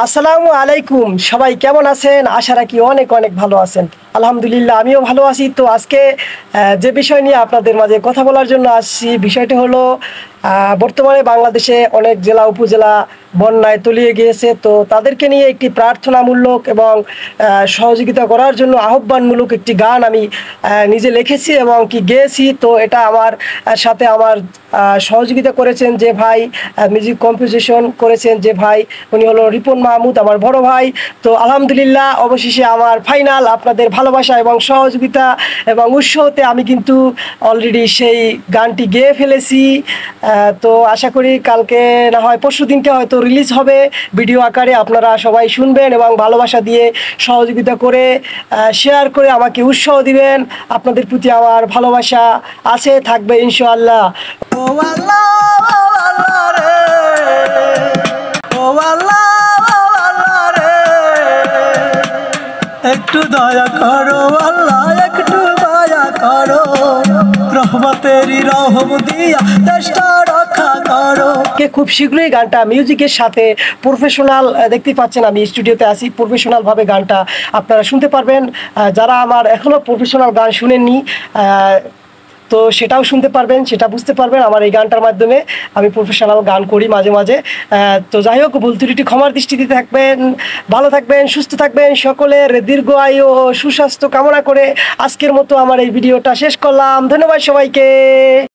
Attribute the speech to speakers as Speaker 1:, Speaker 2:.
Speaker 1: আসসালামু আলাইকুম, সবাই কেমন আছেন? আশা রাখি অনেক অনেক ভালো আছেন। আলহামদুলিল্লাহ আমিও ভালো আছি। তো আজকে যে বিষয় নিয়ে আপনাদের মাঝে কথা বলার জন্য আসছি, বিষয়টি হলো বর্তমানে বাংলাদেশে অনেক জেলা উপজেলা বন্যায় তলিয়ে গিয়েছে। তো তাদেরকে নিয়ে একটি প্রার্থনামূলক এবং সহযোগিতা করার জন্য আহ্বানমূলক একটি গান আমি নিজে লিখেছি এবং গেয়েছি। তো এটা আমার সাথে আমার সহযোগিতা করেছেন যে ভাই, মিউজিক কম্পোজিশন করেছেন যে ভাই, উনি হলো রিপন মাহমুদ, আমার বড় ভাই। তো আলহামদুলিল্লাহ অবশেষে আমার ফাইনাল আপনাদের ভালোবাসা এবং সহযোগিতা এবং উৎসাহতে আমি কিন্তু অলরেডি সেই গানটি গেয়ে ফেলেছি। তো আশা করি কালকে না হয় পরশু দিনকে হয়তো রিলিজ হবে ভিডিও আকারে। আপনারা সবাই শুনবেন এবং ভালোবাসা দিয়ে সহযোগিতা করে শেয়ার করে আমাকে উৎসাহ দিবেন। আপনাদের প্রতি আমার ভালোবাসা আছে, থাকবে ইনশাআল্লাহ। ও আল্লাহ, ও আল্লাহ রে, ও আল্লাহ, ও আল্লাহ রে, একটু দয়া করো আল্লাহ, একটু দয়া করো, রহমতেরই রহম দিয়া দেশটা রক্ষা করো। খুব শীঘ্রই গানটা মিউজিকের সাথে প্রফেশনাল, দেখতে পাচ্ছেন আমি স্টুডিওতে আছি, প্রফেশনালভাবে গানটা আপনারা শুনতে পারবেন। যারা আমার এখনও প্রফেশনাল গান শুনেননি তো সেটাও শুনতে পারবেন, সেটা বুঝতে পারবেন আমার এই গানটার মাধ্যমে। আমি প্রফেশনাল গান করি মাঝে মাঝে। তো যাই হোক, ভুল ত্রুটি ক্ষমার দৃষ্টিতে থাকবেন। ভালো থাকবেন, সুস্থ থাকবেন, সকলের দীর্ঘ আয়ু ও সুস্বাস্থ্য কামনা করে আজকের মতো আমার এই ভিডিওটা শেষ করলাম। ধন্যবাদ সবাইকে।